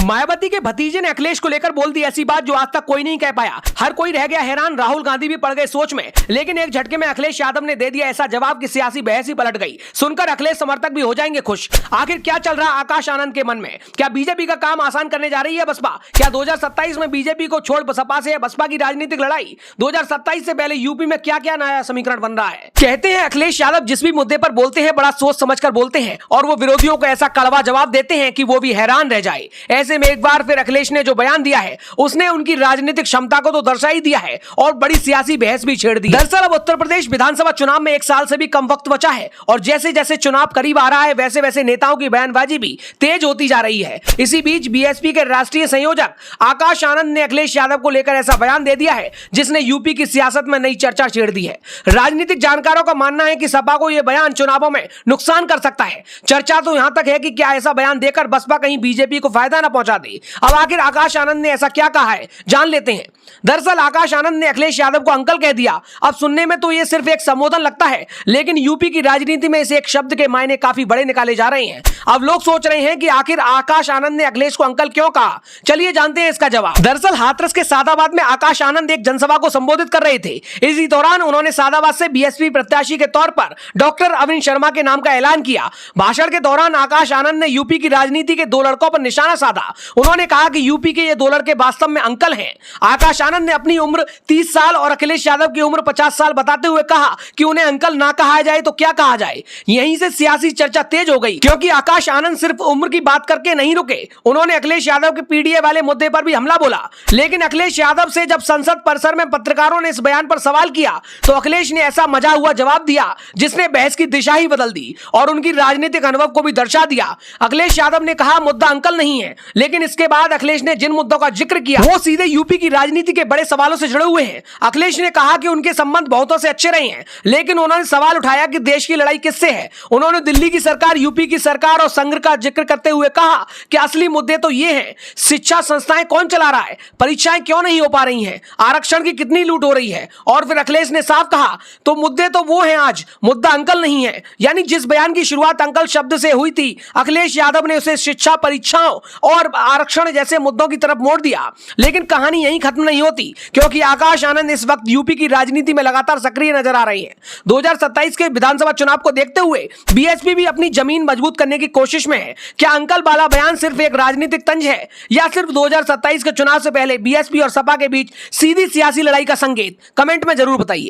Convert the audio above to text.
मायावती के भतीजे ने अखिलेश को लेकर बोल दी ऐसी बात जो आज तक कोई नहीं कह पाया। हर कोई रह गया हैरान, राहुल गांधी भी पड़ गए सोच में। लेकिन एक झटके में अखिलेश यादव ने दे दिया ऐसा जवाब कि सियासी बहस ही पलट गई। सुनकर अखिलेश समर्थक भी हो जाएंगे खुश। आखिर क्या चल रहा आकाश आनंद के मन में? क्या बीजेपी का काम आसान करने जा रही है बसपा? क्या 2027 में बीजेपी को छोड़ सपा से बसपा की राजनीतिक लड़ाई? 2027 से पहले यूपी में क्या क्या नया समीकरण बन रहा है? कहते हैं अखिलेश यादव जिस भी मुद्दे पर बोलते हैं बड़ा सोच समझकर बोलते हैं और वो विरोधियों को ऐसा कड़वा जवाब देते हैं कि वो भी हैरान रह जाए। ऐसे में एक बार फिर अखिलेश ने जो बयान दिया है उसने उनकी राजनीतिक क्षमता को तो दर्शा ही दिया है और बड़ी सियासी बहस भी छेड़ दी। दरअसल अब उत्तर प्रदेश विधानसभा चुनाव में 1 साल से भी कम वक्त बचा है और जैसे जैसे चुनाव करीब आ रहा है वैसे वैसे नेताओं की बयानबाजी भी तेज होती जा रही है। इसी बीच बीएसपी के राष्ट्रीय संयोजक आकाश आनंद ने अखिलेश यादव को लेकर ऐसा बयान दे दिया है जिसने यूपी की सियासत में नई चर्चा छेड़ दी है। राजनीतिक जानकारों का मानना है कि सपा को यह बयान चुनावों में नुकसान कर सकता है। चर्चा तो यहां तक है कि क्या ऐसा बयान देकर बसपा कहीं बीजेपी को फायदा न पहुंचा दे। अब आखिर आकाश आनंद ने ऐसा क्या कहा है जान लेते हैं। दरअसल आकाश आनंद ने अखिलेश यादव को अंकल कह दिया। अब सुनने में तो यह सिर्फ एक संबोधन लगता है लेकिन यूपी की राजनीति में इस एक शब्द के मायने काफी बड़े निकाले जा रहे हैं। अब लोग सोच रहे हैं कि आखिर आकाश आनंद ने अखिलेश को अंकल क्यों कहा। चलिए जानते हैं इसका जवाब। दरअसल हाथरस के सादाबाद में आकाश आनंद एक जनसभा को संबोधित कर रहे थे। इसी दौरान उन्होंने सादाबाद से बीएसपी प्रत्याशी के तौर पर डॉक्टर अरविंद शर्मा के नाम का ऐलान किया। भाषण के दौरान आकाश आनंद ने यूपी की राजनीति के 2 लड़कों पर निशाना साधा। उन्होंने कहा कि यूपी के ये 2 लड़के वास्तव में अंकल हैं। आकाश आनंद ने अपनी उम्र 30 साल और अखिलेश यादव की उम्र 50 साल बताते हुए कहा कि उन्हें अंकल ना कहा जाए तो क्या कहा जाए। यहीं से सियासी चर्चा तेज हो गई क्योंकि आकाश आनंद सिर्फ उम्र की बात करके नहीं रुके। उन्होंने अखिलेश यादव के पीडीए वाले मुद्दे पर भी हमला बोला। लेकिन अखिलेश यादव से जब संसद परिसर में पत्रकारों ने इस बयान पर सवाल किया तो अखिलेश ने ऐसा मजा हुआ जवाब दिया जिसने बहस की दिशा ही बदल दी और उनकी राजनीतिक अनुभव को भी दर्शा दिया। अखिलेश यादव ने कहा मुद्दा अंकल नहीं है, लेकिन इसके बाद अखिलेश ने जिन मुद्दों का जिक्र किया वो सीधे यूपी की राजनीति के बड़े सवालों से जुड़े हुए हैं। अखिलेश ने कहा कि उनके संबंध बहुतों से अच्छे रहे हैं लेकिन उन्होंने सवाल उठाया कि देश की लड़ाई किससे है। उन्होंने दिल्ली की सरकार, यूपी की सरकार और संघ का जिक्र करते हुए कहा कि असली मुद्दे तो ये हैं, शिक्षा संस्थाएं कौन चला रहा है, परीक्षाएं क्यों नहीं हो पा रही हैं, आरक्षण की कितनी लूट हो रही है। और फिर अखिलेश ने साफ कहा तो मुद्दे तो वो हैं आज, मुद्दा अंकल नहीं है। यानी जिस बयान की शुरुआत अंकल शब्द से हुई थी अखिलेश यादव ने उसे शिक्षा, परीक्षाओं और आरक्षण जैसे मुद्दों की तरफ मोड़ दिया। लेकिन कहानी यहीं खत्म नहीं होती क्योंकि आकाश आनंद इस वक्त यूपी की राजनीति में लगातार सक्रिय नजर आ रही है। 2027 के विधानसभा चुनाव को देखते हुए बीएसपी भी अपनी जमीन मजबूत करने की कोशिश में है। क्या अंकल वाला बयान सिर्फ एक राजनीतिक तंज है या सिर्फ 2027 के चुनाव से पहले बीएसपी और सपा के बीच सीधी सियासी लड़ाई का संकेत? कमेंट में जरूर बताइए।